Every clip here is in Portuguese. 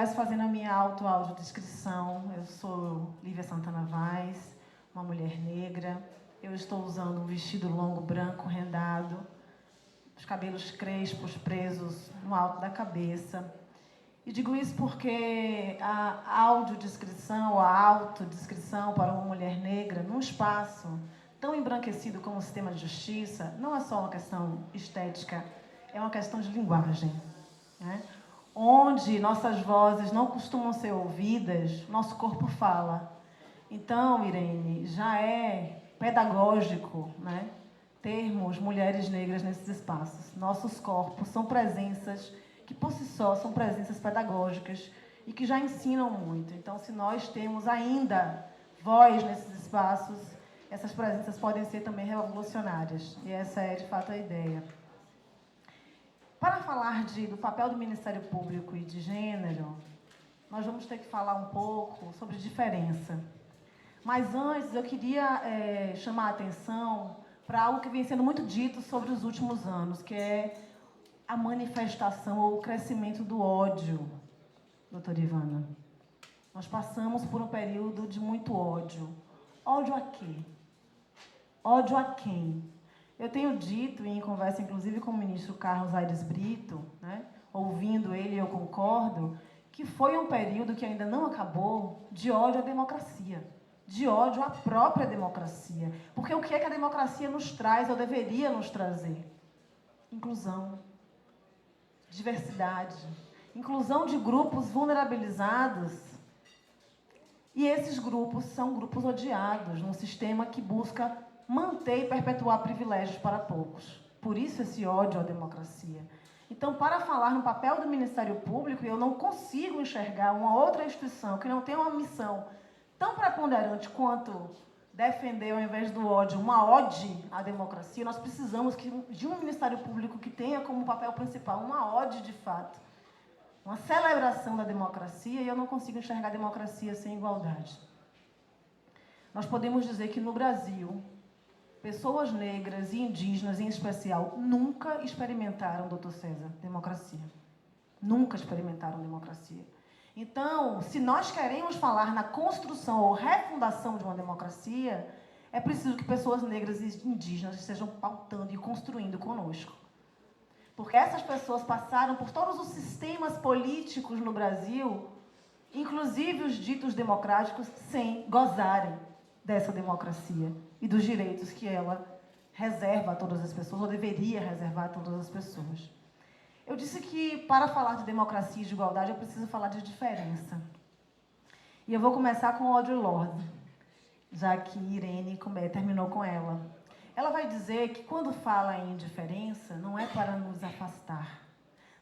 começo fazendo a minha audiodescrição. Eu sou Lívia Santana Vaz, uma mulher negra. Eu estou usando um vestido longo branco rendado, os cabelos crespos presos no alto da cabeça. E digo isso porque a audiodescrição ou a autodescrição para uma mulher negra, num espaço tão embranquecido como o sistema de justiça, não é só uma questão estética, é uma questão de linguagem, né? Onde nossas vozes não costumam ser ouvidas, nosso corpo fala. Então, Irene, já é pedagógico, né, termos mulheres negras nesses espaços. Nossos corpos são presenças que, por si só, são presenças pedagógicas e que já ensinam muito. Então, se nós temos ainda voz nesses espaços, essas presenças podem ser também revolucionárias. E essa é, de fato, a ideia. Para falar do papel do Ministério Público e de gênero, nós vamos ter que falar um pouco sobre diferença. Mas antes, eu queria chamar a atenção para algo que vem sendo muito dito sobre os últimos anos, que é a manifestação ou o crescimento do ódio, doutora Ivana. Nós passamos por um período de muito ódio. Ódio a quê? Ódio a quem? Eu tenho dito, em conversa inclusive com o ministro Carlos Aires Brito, né, ouvindo ele, eu concordo, que foi um período que ainda não acabou de ódio à democracia, de ódio à própria democracia. Porque o que é que a democracia nos traz, ou deveria nos trazer? Inclusão, diversidade, inclusão de grupos vulnerabilizados. E esses grupos são grupos odiados, num sistema que busca manter e perpetuar privilégios para poucos. Por isso esse ódio à democracia. Então, para falar no papel do Ministério Público, eu não consigo enxergar uma outra instituição que não tenha uma missão tão preponderante quanto defender, ao invés do ódio, uma ode à democracia. Nós precisamos de um Ministério Público que tenha como papel principal uma ode de fato, uma celebração da democracia, e eu não consigo enxergar a democracia sem igualdade. Nós podemos dizer que no Brasil, pessoas negras e indígenas, em especial, nunca experimentaram, doutor César, democracia. Nunca experimentaram democracia. Então, se nós queremos falar na construção ou refundação de uma democracia, é preciso que pessoas negras e indígenas estejam pautando e construindo conosco. Porque essas pessoas passaram por todos os sistemas políticos no Brasil, inclusive os ditos democráticos, sem gozarem dessa democracia e dos direitos que ela reserva a todas as pessoas, ou deveria reservar a todas as pessoas. Eu disse que, para falar de democracia e de igualdade, eu preciso falar de diferença. E eu vou começar com Audre Lorde, já que Irene terminou com ela. Ela vai dizer que, quando fala em diferença, não é para nos afastar,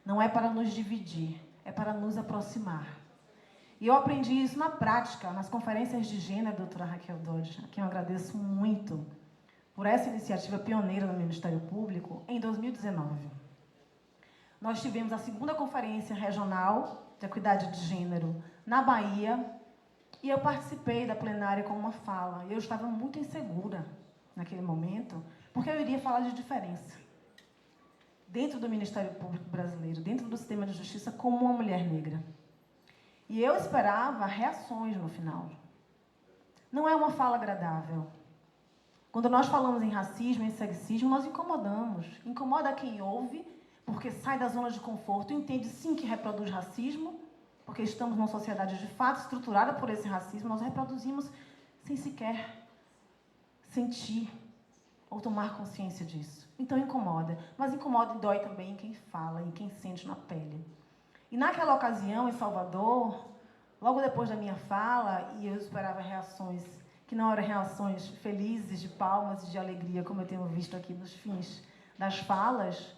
não é para nos dividir, é para nos aproximar. E eu aprendi isso na prática, nas conferências de gênero, doutora Raquel Dodge, a quem eu agradeço muito por essa iniciativa pioneira no Ministério Público, em 2019. Nós tivemos a segunda conferência regional de equidade de gênero na Bahia, e eu participei da plenária com uma fala. Eu estava muito insegura naquele momento, porque eu iria falar de diferença dentro do Ministério Público brasileiro, dentro do sistema de justiça, como uma mulher negra. E eu esperava reações no final. Não é uma fala agradável. Quando nós falamos em racismo, em sexismo, nós incomodamos. Incomoda quem ouve, porque sai da zona de conforto, entende sim que reproduz racismo, porque estamos numa sociedade de fato estruturada por esse racismo, nós reproduzimos sem sequer sentir ou tomar consciência disso. Então incomoda, mas incomoda e dói também em quem fala, em quem sente na pele. E naquela ocasião, em Salvador, logo depois da minha fala, e eu esperava reações que não eram reações felizes, de palmas e de alegria, como eu tenho visto aqui nos fins das falas,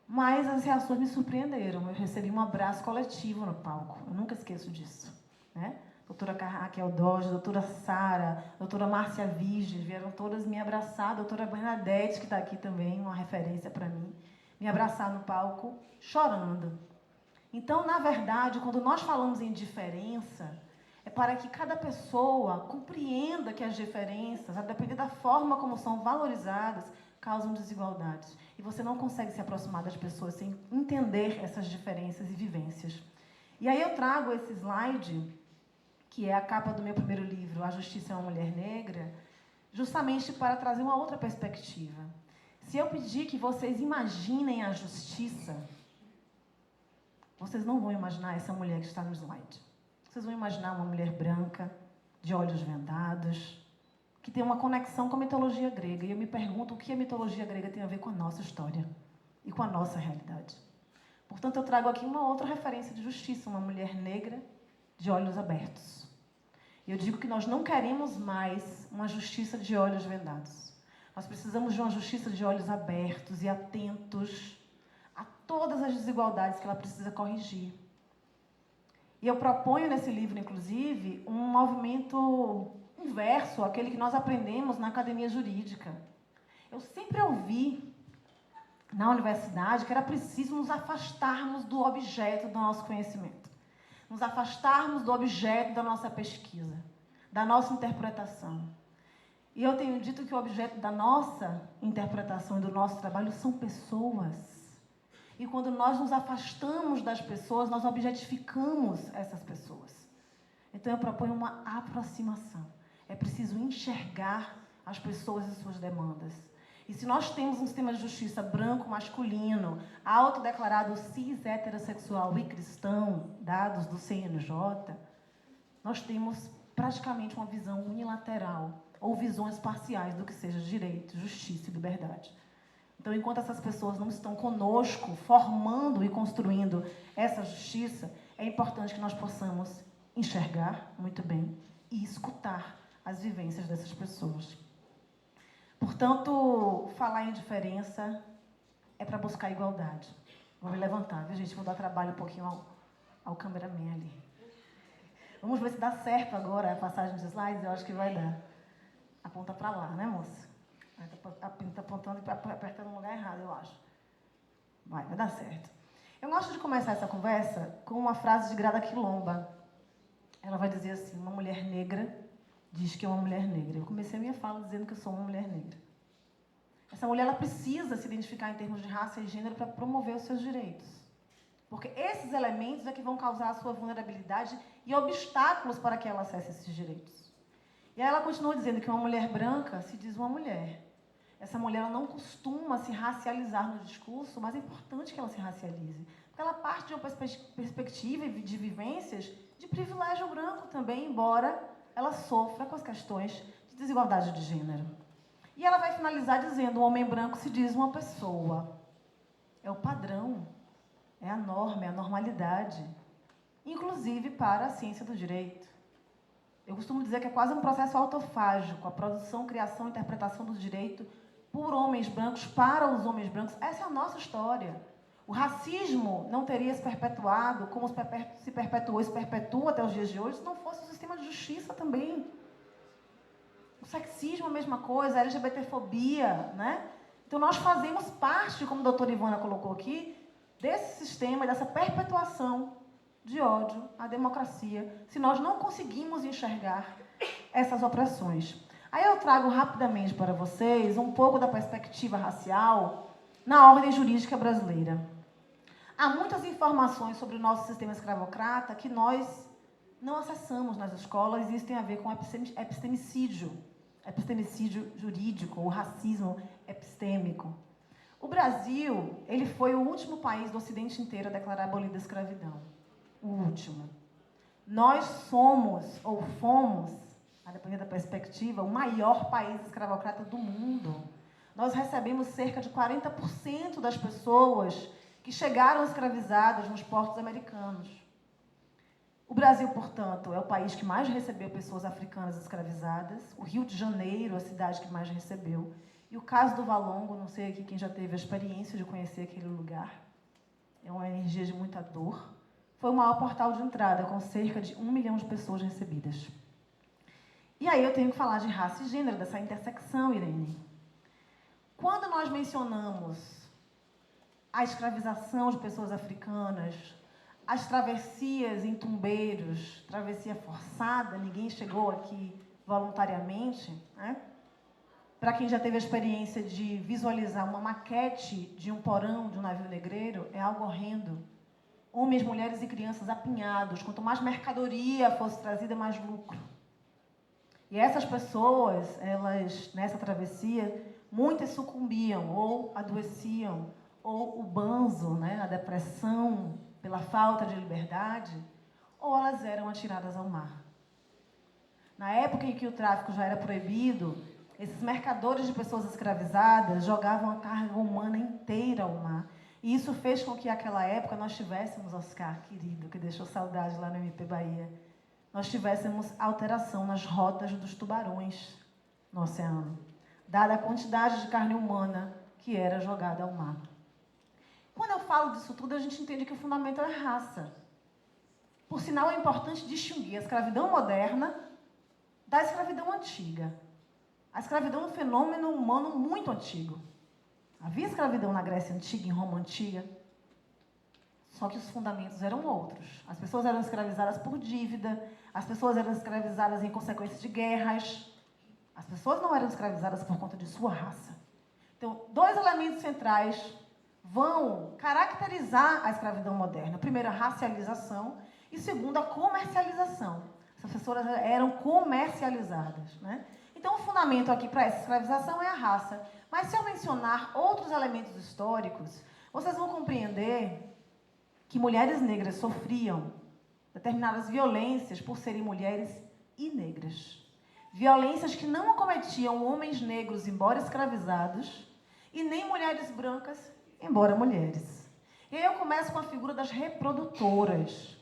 mas as reações me surpreenderam. Eu recebi um abraço coletivo no palco. Eu nunca esqueço disso, né? Doutora Raquel Dodge, doutora Sara, doutora Márcia Viges, vieram todas me abraçar. Doutora Bernadette, que está aqui também, uma referência para mim, me abraçar no palco, chorando. Então, na verdade, quando nós falamos em diferença, é para que cada pessoa compreenda que as diferenças, a depender da forma como são valorizadas, causam desigualdades. E você não consegue se aproximar das pessoas sem entender essas diferenças e vivências. E aí eu trago esse slide, que é a capa do meu primeiro livro, A Justiça é uma Mulher Negra, justamente para trazer uma outra perspectiva. Se eu pedir que vocês imaginem a justiça, vocês não vão imaginar essa mulher que está no slide. Vocês vão imaginar uma mulher branca, de olhos vendados, que tem uma conexão com a mitologia grega. E eu me pergunto o que a mitologia grega tem a ver com a nossa história e com a nossa realidade. Portanto, eu trago aqui uma outra referência de justiça, uma mulher negra de olhos abertos. E eu digo que nós não queremos mais uma justiça de olhos vendados. Nós precisamos de uma justiça de olhos abertos e atentos a todas as desigualdades que ela precisa corrigir. E eu proponho nesse livro, inclusive, um movimento inverso àquele que nós aprendemos na academia jurídica. Eu sempre ouvi na universidade que era preciso nos afastarmos do objeto do nosso conhecimento, nos afastarmos do objeto da nossa pesquisa, da nossa interpretação. E eu tenho dito que o objeto da nossa interpretação e do nosso trabalho são pessoas. E quando nós nos afastamos das pessoas, nós objetificamos essas pessoas. Então eu proponho uma aproximação. É preciso enxergar as pessoas e suas demandas. E se nós temos um sistema de justiça branco, masculino, autodeclarado cis, heterossexual e cristão, dados do CNJ, nós temos praticamente uma visão unilateral ou visões parciais do que seja direito, justiça e liberdade. Então, enquanto essas pessoas não estão conosco, formando e construindo essa justiça, é importante que nós possamos enxergar muito bem e escutar as vivências dessas pessoas. Portanto, falar em diferença é para buscar igualdade. Vou me levantar, viu, gente? Vou dar trabalho um pouquinho ao cameraman ali. Vamos ver se dá certo agora a passagem de slides. Eu acho que vai dar. Aponta para lá, né, moça? Está apontando e apertando no lugar errado, eu acho. Vai dar certo. Eu gosto de começar essa conversa com uma frase de Grada Quilomba. Ela vai dizer assim: uma mulher negra diz que é uma mulher negra. Eu comecei a minha fala dizendo que eu sou uma mulher negra. Essa mulher ela precisa se identificar em termos de raça e gênero para promover os seus direitos. Porque esses elementos é que vão causar a sua vulnerabilidade e obstáculos para que ela acesse esses direitos. E aí ela continua dizendo que uma mulher branca se diz uma mulher. Essa mulher ela não costuma se racializar no discurso, mas é importante que ela se racialize. Porque ela parte de uma perspectiva de vivências de privilégio branco também, embora ela sofra com as questões de desigualdade de gênero. E ela vai finalizar dizendo: o homem branco se diz uma pessoa. É o padrão, é a norma, é a normalidade. Inclusive para a ciência do direito. Eu costumo dizer que é quase um processo autofágico, a produção, criação e interpretação do direito por homens brancos, para os homens brancos. Essa é a nossa história. O racismo não teria se perpetuado como se perpetuou e se perpetua até os dias de hoje se não fosse o sistema de justiça também. O sexismo é a mesma coisa, a LGBTfobia, né? Então nós fazemos parte, como a doutora Ivana colocou aqui, desse sistema, dessa perpetuação de ódio à democracia, se nós não conseguimos enxergar essas opressões. Aí eu trago rapidamente para vocês um pouco da perspectiva racial na ordem jurídica brasileira. Há muitas informações sobre o nosso sistema escravocrata que nós não acessamos nas escolas, e isso tem a ver com epistemicídio jurídico, o racismo epistêmico. O Brasil, ele foi o último país do Ocidente inteiro a declarar abolida a escravidão. O último. Nós somos, ou fomos, a depender da perspectiva, o maior país escravocrata do mundo. Nós recebemos cerca de 40% das pessoas que chegaram escravizadas nos portos americanos. O Brasil, portanto, é o país que mais recebeu pessoas africanas escravizadas. O Rio de Janeiro, a cidade que mais recebeu. E o caso do Valongo, não sei aqui quem já teve a experiência de conhecer aquele lugar. É uma energia de muita dor. Foi o maior portal de entrada, com cerca de 1 milhão de pessoas recebidas. E aí eu tenho que falar de raça e gênero, dessa intersecção, Irene. Quando nós mencionamos a escravização de pessoas africanas, as travessias em tumbeiros, travessia forçada, ninguém chegou aqui voluntariamente, né? Para quem já teve a experiência de visualizar uma maquete de um porão de um navio negreiro, é algo horrendo. Homens, mulheres e crianças apinhados. Quanto mais mercadoria fosse trazida, mais lucro. E essas pessoas, elas, nessa travessia, muitas sucumbiam, ou adoeciam, ou o banzo, né, a depressão, pela falta de liberdade, ou elas eram atiradas ao mar. Na época em que o tráfico já era proibido, esses mercadores de pessoas escravizadas jogavam a carga humana inteira ao mar. E isso fez com que, naquela época, nós tivéssemos, Oscar, querido, que deixou saudade lá no MP Bahia, nós tivéssemos alteração nas rotas dos tubarões no oceano, dada a quantidade de carne humana que era jogada ao mar. Quando eu falo disso tudo, a gente entende que o fundamento é a raça. Por sinal, é importante distinguir a escravidão moderna da escravidão antiga. A escravidão é um fenômeno humano muito antigo. Havia escravidão na Grécia Antiga, em Roma Antiga, só que os fundamentos eram outros. As pessoas eram escravizadas por dívida, as pessoas eram escravizadas em consequência de guerras, as pessoas não eram escravizadas por conta de sua raça. Então, dois elementos centrais vão caracterizar a escravidão moderna. Primeiro, a racialização, e segundo, a comercialização. Essas pessoas eram comercializadas, né? Então, o fundamento aqui para essa escravização é a raça. Mas se eu mencionar outros elementos históricos, vocês vão compreender que mulheres negras sofriam determinadas violências por serem mulheres e negras. Violências que não acometiam homens negros, embora escravizados, e nem mulheres brancas, embora mulheres. E aí eu começo com a figura das reprodutoras.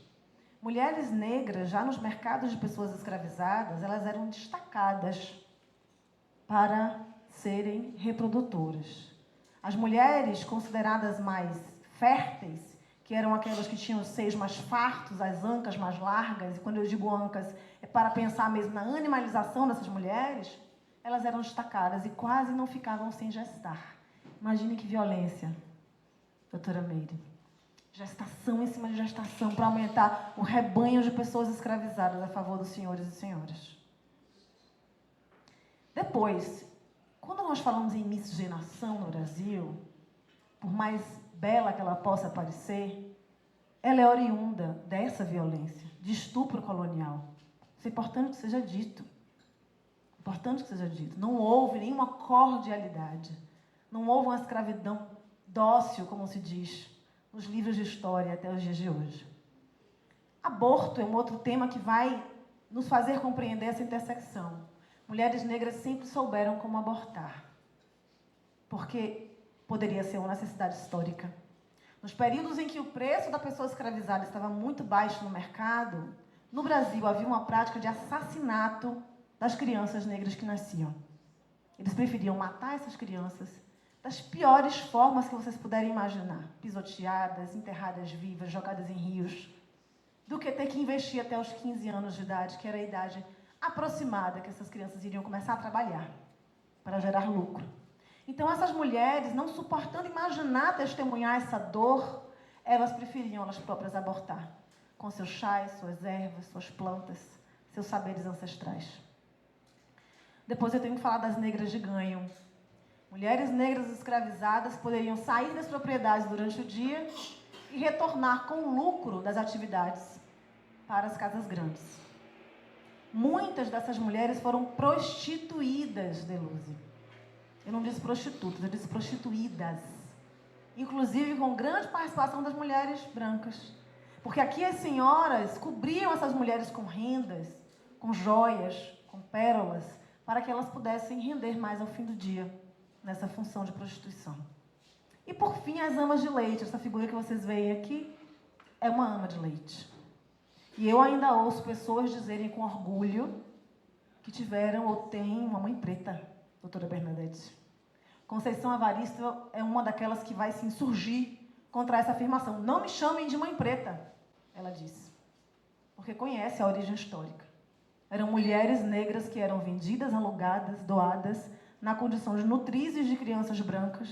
Mulheres negras, já nos mercados de pessoas escravizadas, elas eram destacadas para serem reprodutoras. As mulheres consideradas mais férteis, que eram aquelas que tinham os seios mais fartos, as ancas mais largas, e quando eu digo ancas, é para pensar mesmo na animalização dessas mulheres, elas eram destacadas e quase não ficavam sem gestar. Imagine que violência, doutora Meire. Gestação em cima de gestação para aumentar o rebanho de pessoas escravizadas a favor dos senhores e senhoras. Depois, quando nós falamos em miscigenação no Brasil, por mais bela que ela possa parecer, ela é oriunda dessa violência, de estupro colonial. Isso é importante que seja dito. Importante que seja dito. Não houve nenhuma cordialidade. Não houve uma escravidão dócil, como se diz nos livros de história até os dias de hoje. Aborto é um outro tema que vai nos fazer compreender essa intersecção. Mulheres negras sempre souberam como abortar, porque poderia ser uma necessidade histórica. Nos períodos em que o preço da pessoa escravizada estava muito baixo no mercado, no Brasil havia uma prática de assassinato das crianças negras que nasciam. Eles preferiam matar essas crianças das piores formas que vocês puderem imaginar, pisoteadas, enterradas vivas, jogadas em rios, do que ter que investir até os 15 anos de idade, que era a idade aproximada que essas crianças iriam começar a trabalhar para gerar lucro. Então, essas mulheres, não suportando imaginar testemunhar essa dor, elas preferiam elas próprias abortar, com seus chás, suas ervas, suas plantas, seus saberes ancestrais. Depois eu tenho que falar das negras de ganho. Mulheres negras escravizadas poderiam sair das propriedades durante o dia e retornar com o lucro das atividades para as casas grandes. Muitas dessas mulheres foram prostituídas, Deleuze. Eu não disse prostitutas, eu disse prostituídas. Inclusive com grande participação das mulheres brancas. Porque aqui as senhoras cobriam essas mulheres com rendas, com joias, com pérolas, para que elas pudessem render mais ao fim do dia, nessa função de prostituição. E por fim, as amas de leite. Essa figura que vocês veem aqui é uma ama de leite. E eu ainda ouço pessoas dizerem com orgulho que tiveram ou têm uma mãe preta, doutora Bernadette. Conceição Evaristo é uma daquelas que vai se insurgir contra essa afirmação. Não me chamem de mãe preta, ela disse, porque conhece a origem histórica. Eram mulheres negras que eram vendidas, alugadas, doadas, na condição de nutrizes de crianças brancas,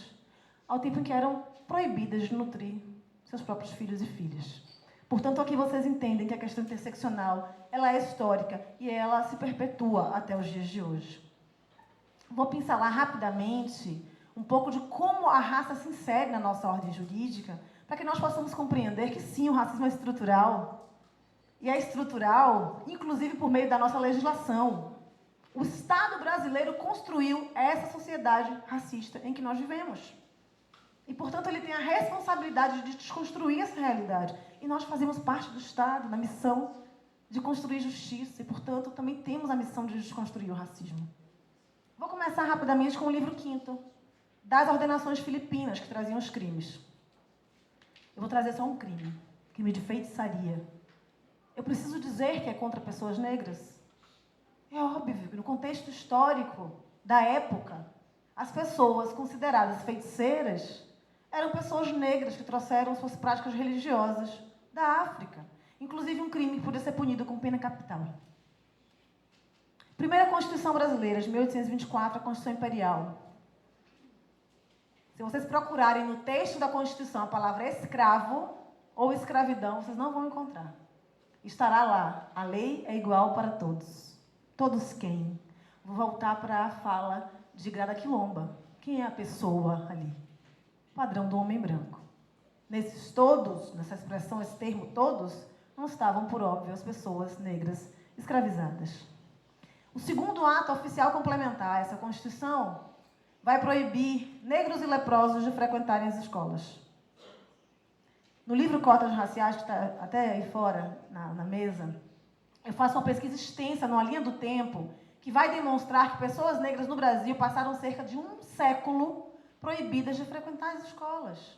ao tempo em que eram proibidas de nutrir seus próprios filhos e filhas. Portanto, aqui vocês entendem que a questão interseccional, ela é histórica e ela se perpetua até os dias de hoje. Vou pincelar rapidamente um pouco de como a raça se insere na nossa ordem jurídica, para que nós possamos compreender que sim, o racismo é estrutural. E é estrutural, inclusive por meio da nossa legislação. O Estado brasileiro construiu essa sociedade racista em que nós vivemos. E, portanto, ele tem a responsabilidade de desconstruir essa realidade. E nós fazemos parte do Estado, na missão de construir justiça. E, portanto, também temos a missão de desconstruir o racismo. Vou começar rapidamente com o livro 5º, das ordenações filipinas, que traziam os crimes. Eu vou trazer só um crime de feitiçaria. Eu preciso dizer que é contra pessoas negras? É óbvio que no contexto histórico da época, as pessoas consideradas feiticeiras eram pessoas negras que trouxeram suas práticas religiosas da África. Inclusive um crime que podia ser punido com pena capital. Primeira Constituição Brasileira, de 1824, a Constituição Imperial. Se vocês procurarem no texto da Constituição a palavra escravo ou escravidão, vocês não vão encontrar. Estará lá, a lei é igual para todos. Todos quem? Vou voltar para a fala de Grada Quilomba. Quem é a pessoa ali? O padrão do homem branco. Nesses todos, nessa expressão, esse termo todos, não estavam, por óbvio, as pessoas negras escravizadas. O segundo ato oficial complementar a essa Constituição vai proibir negros e leprosos de frequentarem as escolas. No livro Cotas Raciais, que está até aí fora, na mesa, eu faço uma pesquisa extensa, numa linha do tempo, que vai demonstrar que pessoas negras no Brasil passaram cerca de um século proibidas de frequentar as escolas.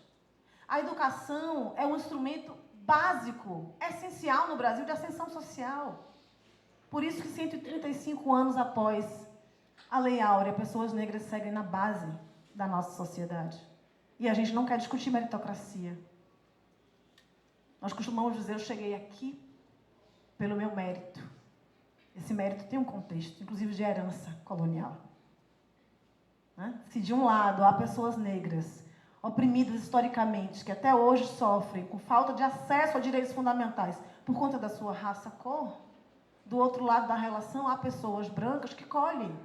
A educação é um instrumento básico, essencial no Brasil de ascensão social. Por isso que 135 anos após a Lei Áurea, pessoas negras seguem na base da nossa sociedade. E a gente não quer discutir meritocracia. Nós costumamos dizer, eu cheguei aqui pelo meu mérito. Esse mérito tem um contexto, inclusive de herança colonial. Se de um lado há pessoas negras oprimidas historicamente, que até hoje sofrem com falta de acesso a direitos fundamentais por conta da sua raça, cor, do outro lado da relação há pessoas brancas que colhem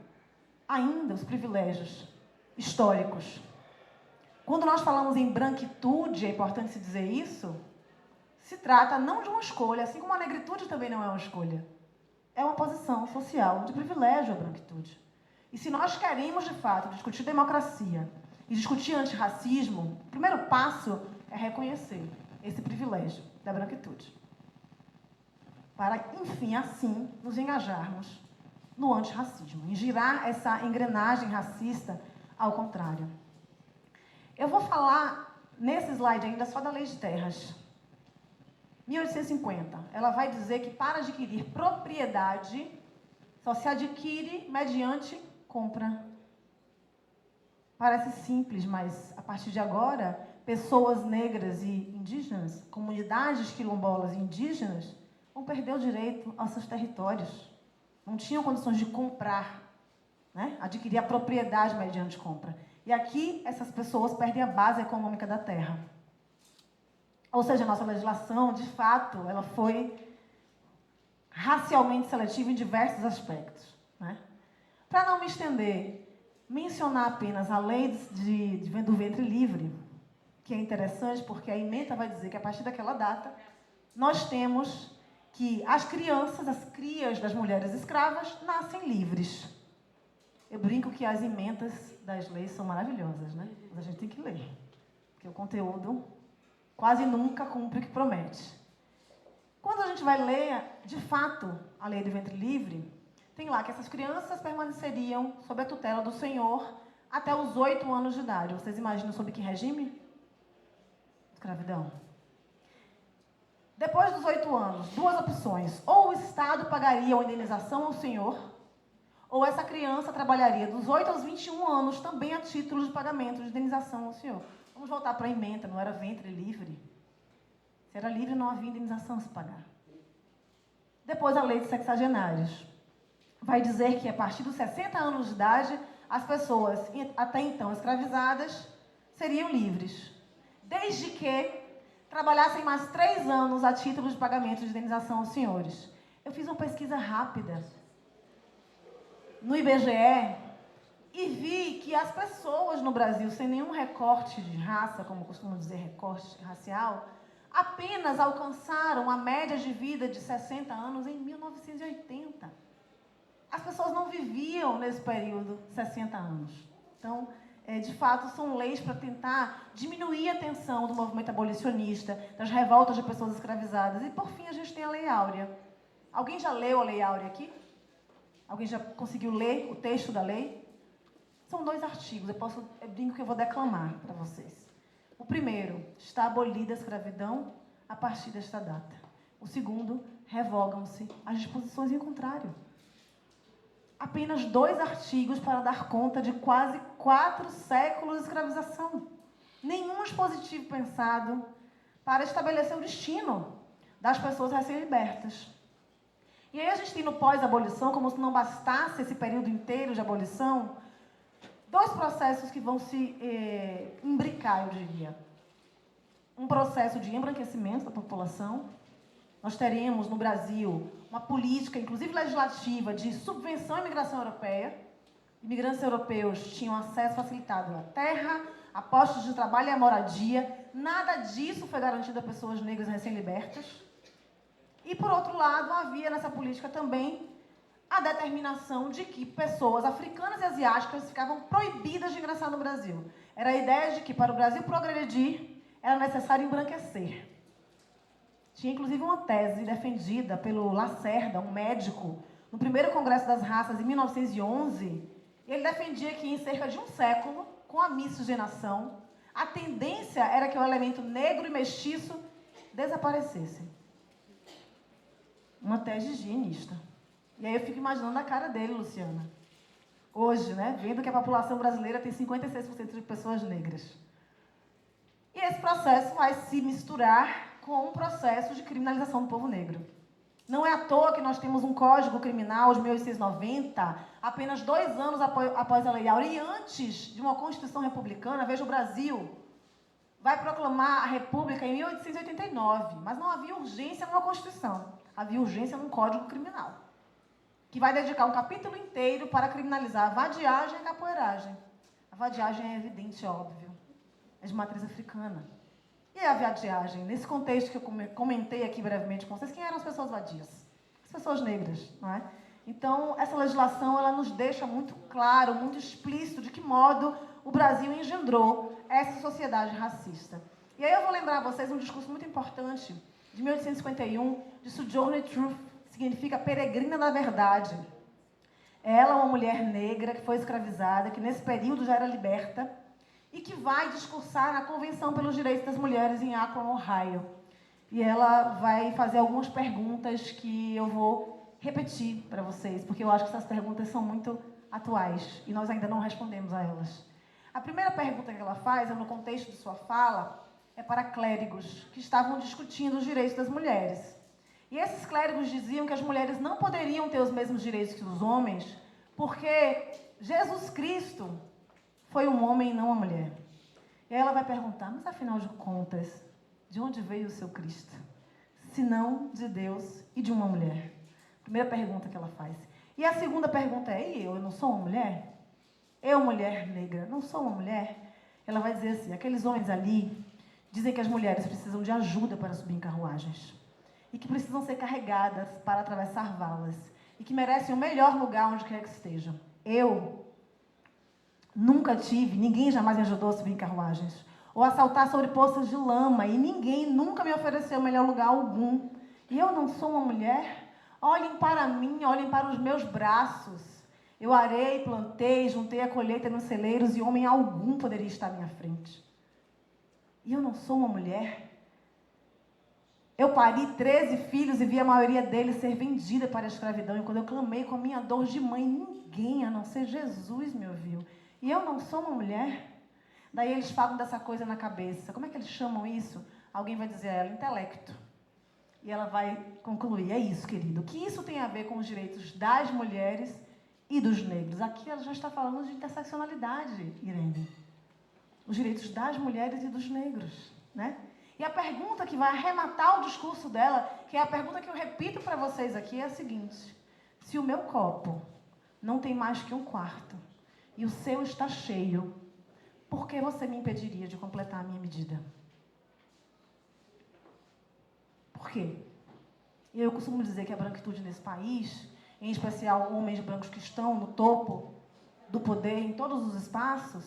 ainda os privilégios históricos. Quando nós falamos em branquitude, é importante se dizer isso, se trata não de uma escolha, assim como a negritude também não é uma escolha. É uma posição social de privilégio a branquitude. E se nós queremos, de fato, discutir democracia e discutir antirracismo, o primeiro passo é reconhecer esse privilégio da branquitude. Para, enfim, assim, nos engajarmos no antirracismo, em girar essa engrenagem racista ao contrário. Eu vou falar, nesse slide ainda, só da Lei de Terras. 1850, ela vai dizer que para adquirir propriedade, só se adquire mediante compra. Parece simples, mas a partir de agora, pessoas negras e indígenas, comunidades quilombolas e indígenas, vão perder o direito aos seus territórios. Não tinham condições de comprar, adquirir a propriedade mediante compra. E aqui, essas pessoas perdem a base econômica da terra. Ou seja, a nossa legislação, de fato, ela foi racialmente seletiva em diversos aspectos. Para não me estender, mencionar apenas a lei do ventre livre, que é interessante porque a ementa vai dizer que a partir daquela data, nós temos que as crianças, as crias das mulheres escravas, nascem livres. Eu brinco que as ementas das leis são maravilhosas, mas a gente tem que ler, porque o conteúdo quase nunca cumpre o que promete. Quando a gente vai ler, de fato, a lei do ventre livre, tem lá que essas crianças permaneceriam sob a tutela do Senhor até os 8 anos de idade. Vocês imaginam sob que regime? Escravidão. Depois dos 8 anos, 2 opções. Ou o Estado pagaria uma indenização ao Senhor, ou essa criança trabalharia dos 8 aos 21 anos também a título de pagamento de indenização ao Senhor. Vamos voltar para a ementa, não era ventre livre? Se era livre, não havia indenização a se pagar. Depois, a lei de sexagenários vai dizer que, a partir dos 60 anos de idade, as pessoas, até então escravizadas, seriam livres, desde que trabalhassem mais 3 anos a título de pagamento de indenização aos senhores. Eu fiz uma pesquisa rápida. No IBGE, e vi que as pessoas no Brasil, sem nenhum recorte de raça, como costumo dizer, recorte racial, apenas alcançaram a média de vida de 60 anos em 1980. As pessoas não viviam nesse período 60 anos. Então, de fato, são leis para tentar diminuir a tensão do movimento abolicionista, das revoltas de pessoas escravizadas. E, por fim, a gente tem a Lei Áurea. Alguém já leu a Lei Áurea aqui? Alguém já conseguiu ler o texto da lei? São 2 artigos, eu brinco que eu vou declamar para vocês. O primeiro, está abolida a escravidão a partir desta data. O segundo, revogam-se as disposições em contrário. Apenas 2 artigos para dar conta de quase 4 séculos de escravização. Nenhum dispositivo pensado para estabelecer o destino das pessoas recém-libertas. E aí a gente tem no pós-abolição, como se não bastasse esse período inteiro de abolição, 2 processos que vão se imbricar, eu diria. Um processo de embranquecimento da população. Nós teremos no Brasil uma política, inclusive legislativa, de subvenção à imigração europeia. Imigrantes europeus tinham acesso facilitado à terra, a postos de trabalho e à moradia. Nada disso foi garantido a pessoas negras recém-libertas. E, por outro lado, havia nessa política também a determinação de que pessoas africanas e asiáticas ficavam proibidas de ingressar no Brasil. Era a ideia de que, para o Brasil progredir, era necessário embranquecer. Tinha, inclusive, uma tese defendida pelo Lacerda, um médico, no primeiro Congresso das Raças, em 1911. Ele defendia que, em cerca de um século, com a miscigenação, a tendência era que o elemento negro e mestiço desaparecessem. Uma tese higienista. E aí eu fico imaginando a cara dele, Luciana. Hoje, né? Vendo que a população brasileira tem 56% de pessoas negras. E esse processo vai se misturar com um processo de criminalização do povo negro. Não é à toa que nós temos um Código Criminal de 1890, apenas 2 anos após a Lei Áurea, e antes de uma Constituição Republicana. Veja, o Brasil vai proclamar a República em 1889, mas não havia urgência numa Constituição, havia urgência num Código Criminal, que vai dedicar um capítulo inteiro para criminalizar a vadiagem e a capoeiragem. A vadiagem é evidente, óbvio, é de matriz africana. E a vadiagem, nesse contexto que eu comentei aqui brevemente com vocês, quem eram as pessoas vadias? As pessoas negras, não é? Então, essa legislação, ela nos deixa muito claro, muito explícito de que modo o Brasil engendrou essa sociedade racista. E aí eu vou lembrar a vocês um discurso muito importante, de 1851, de Sojourner Truth, que significa peregrina da verdade. Ela é uma mulher negra que foi escravizada, que nesse período já era liberta, e que vai discursar na Convenção pelos Direitos das Mulheres em Akron, Ohio. E ela vai fazer algumas perguntas que eu vou repetir para vocês, porque eu acho que essas perguntas são muito atuais e nós ainda não respondemos a elas. A primeira pergunta que ela faz, no contexto de sua fala, é para clérigos que estavam discutindo os direitos das mulheres. E esses clérigos diziam que as mulheres não poderiam ter os mesmos direitos que os homens, porque Jesus Cristo foi um homem e não uma mulher. E aí ela vai perguntar, mas afinal de contas, de onde veio o seu Cristo? Se não de Deus e de uma mulher. Primeira pergunta que ela faz. E a segunda pergunta é, e eu não sou uma mulher? Eu, mulher negra, não sou uma mulher? Ela vai dizer assim, aqueles homens ali dizem que as mulheres precisam de ajuda para subir em carruagens. E que precisam ser carregadas para atravessar valas. E que merecem o melhor lugar onde quer que estejam. Eu nunca tive, ninguém jamais me ajudou a subir em carruagens, ou a saltar sobre poças de lama, e ninguém nunca me ofereceu melhor lugar algum. E eu não sou uma mulher? Olhem para mim, olhem para os meus braços. Eu arei, plantei, juntei a colheita nos celeiros, e homem algum poderia estar à minha frente. E eu não sou uma mulher? Eu pari 13 filhos e vi a maioria deles ser vendida para a escravidão, e quando eu clamei com a minha dor de mãe, ninguém, a não ser Jesus, me ouviu. E eu não sou uma mulher? Daí eles falam dessa coisa na cabeça. Como é que eles chamam isso? Alguém vai dizer a ela, intelecto. E ela vai concluir, é isso, querido. O que isso tem a ver com os direitos das mulheres e dos negros? Aqui ela já está falando de interseccionalidade, Irene. Os direitos das mulheres e dos negros, né? E a pergunta que vai arrematar o discurso dela, que é a pergunta que eu repito para vocês aqui, é a seguinte. Se o meu copo não tem mais que um quarto, e o seu está cheio, por que você me impediria de completar a minha medida? Por quê? Eu costumo dizer que a branquitude nesse país, em especial homens brancos que estão no topo do poder em todos os espaços,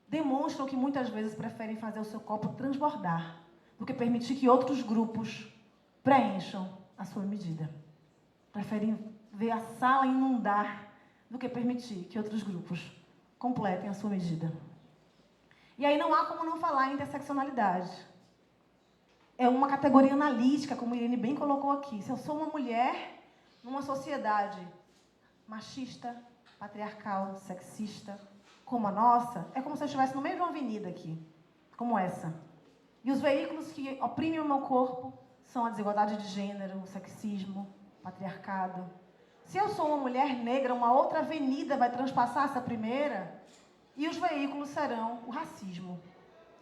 demonstram que muitas vezes preferem fazer o seu copo transbordar do que permitir que outros grupos preencham a sua medida. Preferem ver a sala inundar do que permitir que outros grupos completem a sua medida. E aí não há como não falar em interseccionalidade. É uma categoria analítica, como a Irene bem colocou aqui. Se eu sou uma mulher numa sociedade machista, patriarcal, sexista, como a nossa, é como se eu estivesse no meio de uma avenida aqui, como essa. E os veículos que oprimem o meu corpo são a desigualdade de gênero, o sexismo, o patriarcado. Se eu sou uma mulher negra, uma outra avenida vai transpassar essa primeira, e os veículos serão o racismo,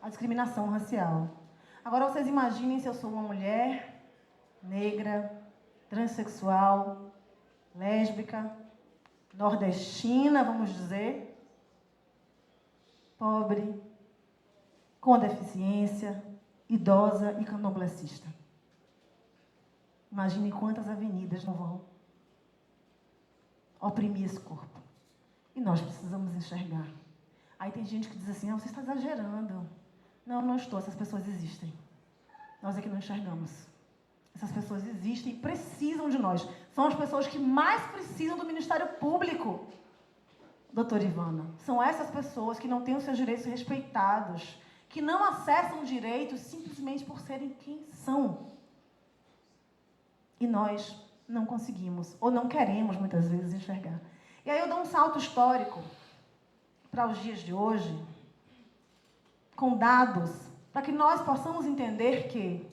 a discriminação racial. Agora, vocês imaginem se eu sou uma mulher negra, transexual, lésbica, nordestina, vamos dizer, pobre, com deficiência, idosa e candomblessista. Imagine quantas avenidas não vão oprimir esse corpo. E nós precisamos enxergar. Aí tem gente que diz assim, você está exagerando. Não, não estou, essas pessoas existem. Nós é que não enxergamos. Essas pessoas existem e precisam de nós. São as pessoas que mais precisam do Ministério Público, doutora Ivana. São essas pessoas que não têm os seus direitos respeitados, que não acessam direitos simplesmente por serem quem são. E nós não conseguimos, ou não queremos, muitas vezes, enxergar. E aí eu dou um salto histórico para os dias de hoje, com dados, para que nós possamos entender que,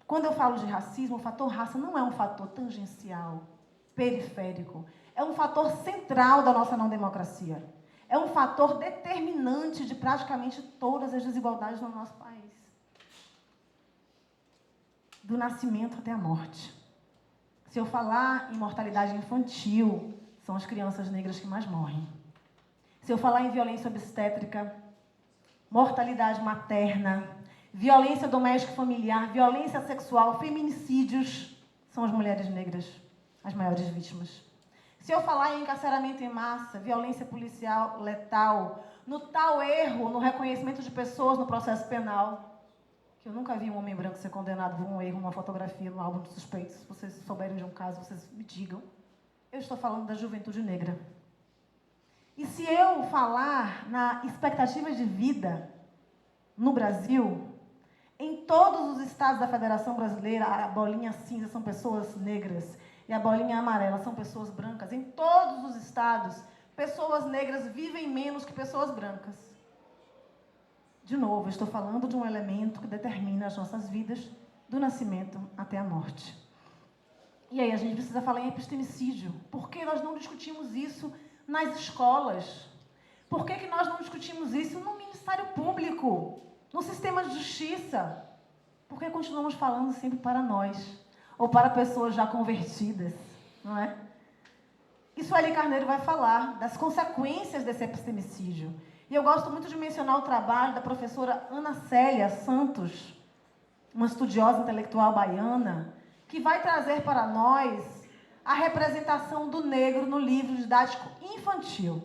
quando eu falo de racismo, o fator raça não é um fator tangencial, periférico. É um fator central da nossa não-democracia. É um fator determinante de praticamente todas as desigualdades no nosso país. Do nascimento até a morte. Se eu falar em mortalidade infantil, são as crianças negras que mais morrem. Se eu falar em violência obstétrica, mortalidade materna, violência doméstica familiar, violência sexual, feminicídios, são as mulheres negras as maiores vítimas. Se eu falar em encarceramento em massa, violência policial letal, no tal erro, no reconhecimento de pessoas no processo penal, que eu nunca vi um homem branco ser condenado por um erro, uma fotografia no álbum de suspeitos. Se vocês souberem de um caso, vocês me digam. Eu estou falando da juventude negra. E se eu falar na expectativa de vida no Brasil, em todos os estados da Federação Brasileira, a bolinha cinza são pessoas negras e a bolinha amarela são pessoas brancas. Em todos os estados, pessoas negras vivem menos que pessoas brancas. De novo, eu estou falando de um elemento que determina as nossas vidas do nascimento até a morte. E aí a gente precisa falar em epistemicídio. Por que nós não discutimos isso nas escolas? Por que nós não discutimos isso no Ministério Público, no sistema de justiça? Por que continuamos falando sempre para nós? Ou para pessoas já convertidas, não é? E Sueli Carneiro vai falar das consequências desse epistemicídio. E eu gosto muito de mencionar o trabalho da professora Ana Célia Santos, uma estudiosa intelectual baiana, que vai trazer para nós a representação do negro no livro didático infantil.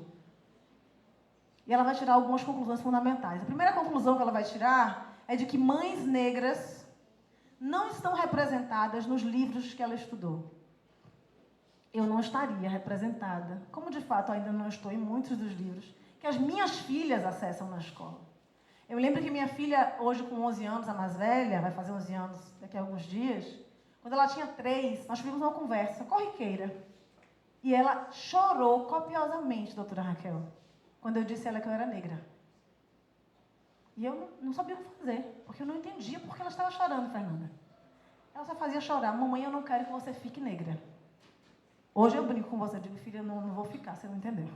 E ela vai tirar algumas conclusões fundamentais. A primeira conclusão que ela vai tirar é de que mães negras não estão representadas nos livros que ela estudou. Eu não estaria representada, como de fato ainda não estou em muitos dos livros que as minhas filhas acessam na escola. Eu lembro que minha filha, hoje com 11 anos, a mais velha, vai fazer 11 anos daqui a alguns dias, quando ela tinha 3, nós tivemos uma conversa corriqueira. E ela chorou copiosamente, doutora Raquel, quando eu disse a ela que eu era negra. E eu não sabia o que fazer, porque eu não entendia por que ela estava chorando, Fernanda. Ela só fazia chorar: mamãe, eu não quero que você fique negra. Hoje eu brinco com você, eu digo: filha, não vou ficar, você não entendeu.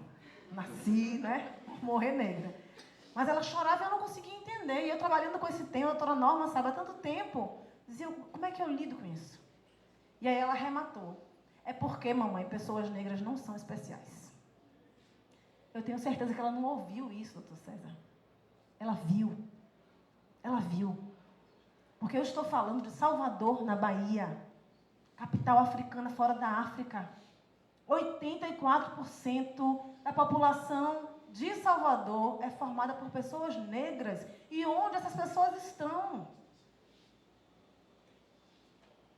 Nasci, né? Morrer negra. Mas ela chorava e eu não conseguia entender. E eu trabalhando com esse tema, a doutora Norma sabe, há tanto tempo, dizia: como é que eu lido com isso? E aí ela arrematou: é porque, mamãe, pessoas negras não são especiais. Eu tenho certeza que ela não ouviu isso, doutor César. Ela viu. Ela viu. Porque eu estou falando de Salvador, na Bahia, capital africana fora da África. 84% da população de Salvador é formada por pessoas negras. E onde essas pessoas estão?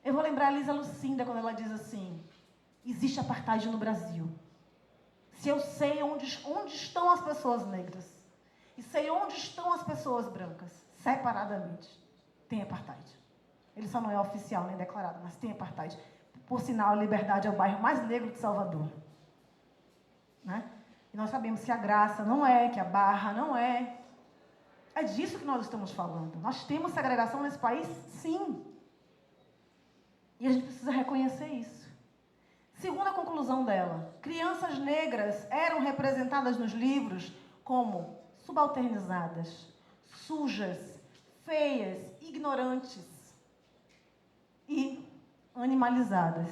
Eu vou lembrar a Lisa Lucinda quando ela diz assim: existe apartheid no Brasil. Se eu sei onde estão as pessoas negras e sei onde estão as pessoas brancas, separadamente, tem apartheid. Ele só não é oficial nem declarado, mas tem apartheid. Por sinal, a Liberdade é o bairro mais negro de Salvador. Né? E nós sabemos que a Graça não é, que a Barra não é. É disso que nós estamos falando. Nós temos segregação nesse país? Sim. E a gente precisa reconhecer isso. Segunda conclusão dela: crianças negras eram representadas nos livros como subalternizadas, sujas, feias, ignorantes e animalizadas.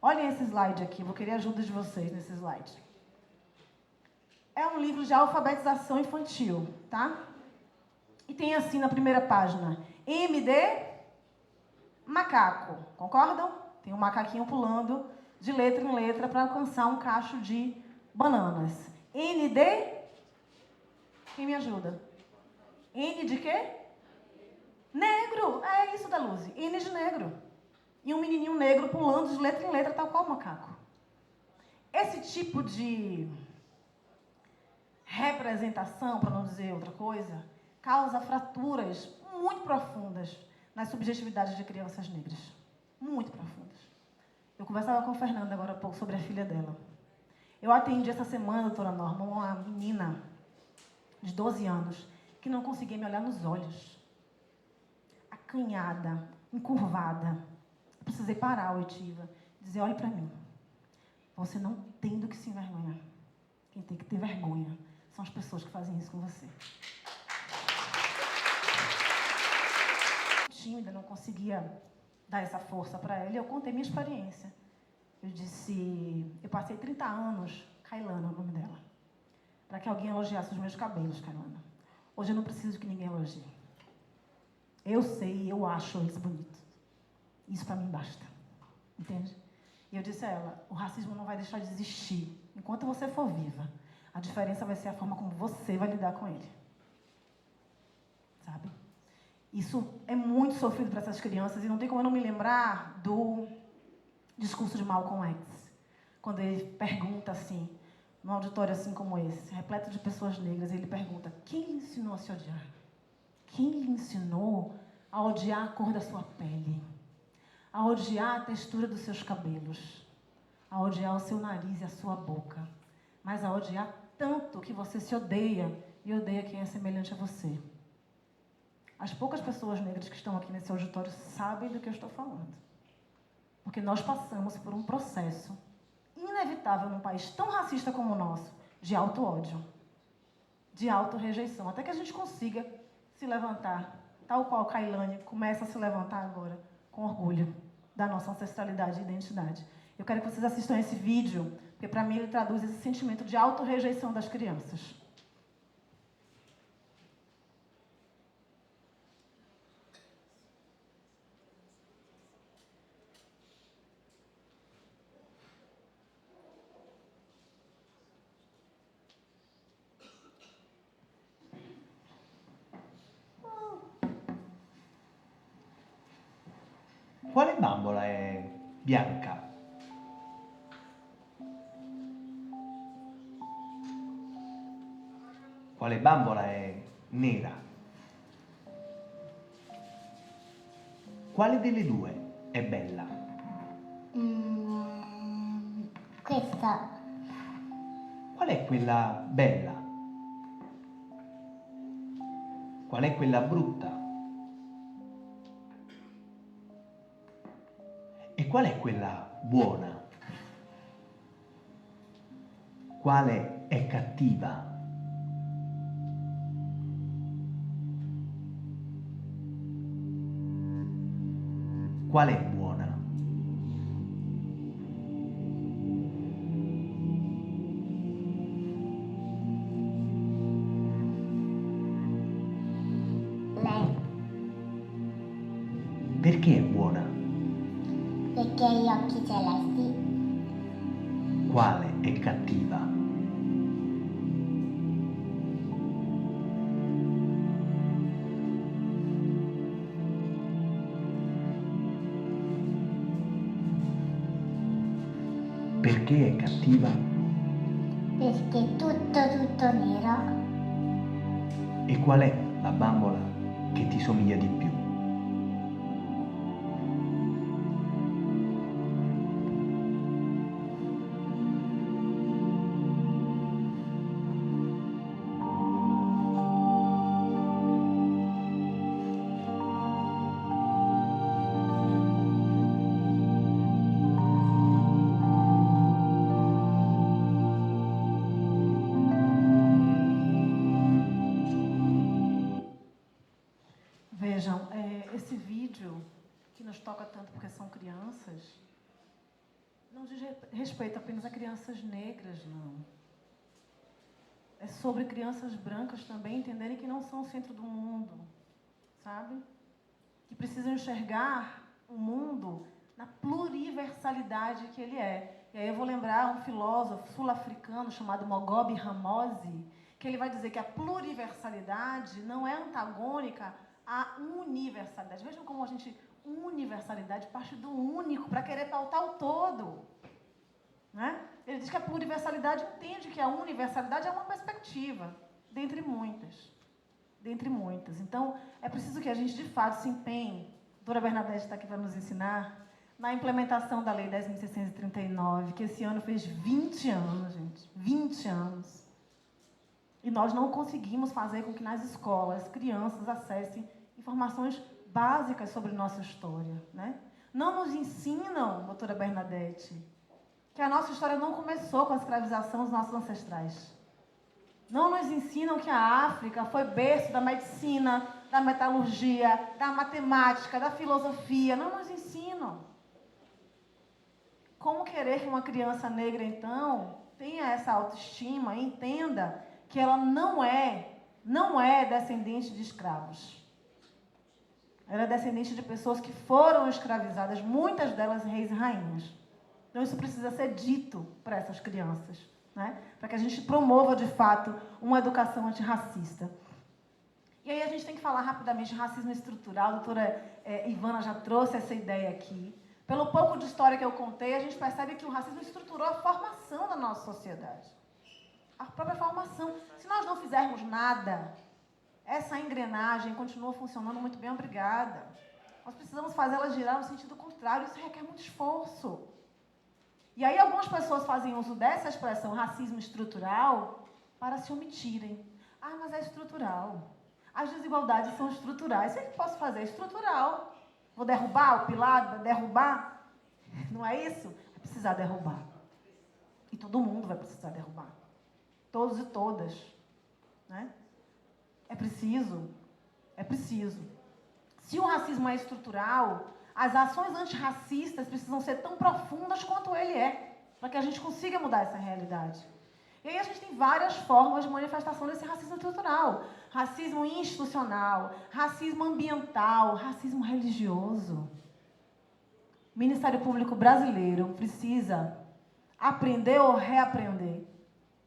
Olhem esse slide aqui, vou querer a ajuda de vocês nesse slide. É um livro de alfabetização infantil, tá? E tem assim na primeira página: MD macaco, concordam? Tem um macaquinho pulando de letra em letra para alcançar um cacho de bananas. ND, quem me ajuda? N de quê? Negro, é isso da Luz. N de negro. E um menininho negro pulando de letra em letra, tal qual o macaco. Esse tipo de representação, para não dizer outra coisa, causa fraturas muito profundas nas subjetividades de crianças negras. Muito profundas. Eu conversava com a Fernanda agora há pouco sobre a filha dela. Eu atendi essa semana, doutora Norma, uma menina de 12 anos que não conseguia me olhar nos olhos. Acanhada, encurvada. Eu precisei parar a oitiva, dizer: olhe para mim. Você não tem do que se envergonhar. Quem tem que ter vergonha são as pessoas que fazem isso com você. Tímida, não conseguia dar essa força para ela. E eu contei minha experiência. Eu disse: eu passei 30 anos, Kailana é o nome dela, para que alguém elogiasse os meus cabelos, Kailana. Hoje eu não preciso que ninguém elogie. Eu sei, eu acho eles bonitos. Isso para mim basta. Entende? E eu disse a ela: o racismo não vai deixar de existir enquanto você for viva. A diferença vai ser a forma como você vai lidar com ele. Sabe? Isso é muito sofrido para essas crianças e não tem como eu não me lembrar do discurso de Malcolm X, quando ele pergunta assim, num auditório assim como esse, repleto de pessoas negras, ele pergunta: quem lhe ensinou a se odiar? Quem lhe ensinou a odiar a cor da sua pele? A odiar a textura dos seus cabelos? A odiar o seu nariz e a sua boca? Mas a odiar tanto que você se odeia e odeia quem é semelhante a você. As poucas pessoas negras que estão aqui nesse auditório sabem do que eu estou falando. Porque nós passamos por um processo inevitável num país tão racista como o nosso, de auto-ódio, de auto-rejeição, até que a gente consiga se levantar, tal qual Kailane começa a se levantar agora, com orgulho da nossa ancestralidade e identidade. Eu quero que vocês assistam esse vídeo, porque para mim ele traduz esse sentimento de auto-rejeição das crianças. Quale bambola è bianca? Quale bambola è nera? Quale delle due è bella? Questa. Qual è quella bella? Qual è quella brutta? E qual è quella buona? Quale è cattiva? Qual è buona? Perché è buona? Perché ha gli occhi celesti. Quale è cattiva? Perché è cattiva? Perché è tutto nero. E qual è la bambola che ti somiglia di più? Vejam, esse vídeo que nos toca tanto porque são crianças, não diz respeito apenas a crianças negras, não. É sobre crianças brancas também entenderem que não são o centro do mundo, sabe? Que precisam enxergar o mundo na pluriversalidade que ele é. E aí eu vou lembrar um filósofo sul-africano chamado Mogobe Ramose, que ele vai dizer que a pluriversalidade não é antagônica à universalidade. Vejam como a gente, universalidade, parte do único para querer pautar o todo. Né? Ele diz que a pluriversalidade entende que a universalidade é uma perspectiva, dentre muitas. Dentre muitas. Então, é preciso que a gente, de fato, se empenhe. A doutora Bernadette está aqui para nos ensinar, na implementação da Lei 10.639, que esse ano fez 20 anos, gente. 20 anos. E nós não conseguimos fazer com que nas escolas crianças acessem informações básicas sobre nossa história. Né? Não nos ensinam, doutora Bernadette, que a nossa história não começou com a escravização dos nossos ancestrais. Não nos ensinam que a África foi berço da medicina, da metalurgia, da matemática, da filosofia. Não nos ensinam. Como querer que uma criança negra, então, tenha essa autoestima e entenda que ela não é descendente de escravos. Ela é descendente de pessoas que foram escravizadas, muitas delas reis e rainhas. Então, isso precisa ser dito para essas crianças, né? Para que a gente promova, de fato, uma educação antirracista. E aí a gente tem que falar rapidamente de racismo estrutural. A doutora Ivana já trouxe essa ideia aqui. Pelo pouco de história que eu contei, a gente percebe que o racismo estruturou a formação da nossa sociedade. A própria formação. Se nós não fizermos nada, essa engrenagem continua funcionando muito bem, obrigada. Nós precisamos fazê-la girar no sentido contrário, isso requer muito esforço. E aí algumas pessoas fazem uso dessa expressão racismo estrutural para se omitirem. Ah, mas é estrutural. As desigualdades são estruturais. O que eu posso fazer? É estrutural. Vou derrubar o pilar, derrubar? Não é isso? É precisar derrubar. E todo mundo vai precisar derrubar. Todos e todas. Né? É preciso. É preciso. Se o racismo é estrutural, as ações antirracistas precisam ser tão profundas quanto ele é, para que a gente consiga mudar essa realidade. E aí a gente tem várias formas de manifestação desse racismo estrutural. Racismo institucional, racismo ambiental, racismo religioso. O Ministério Público brasileiro precisa aprender ou reaprender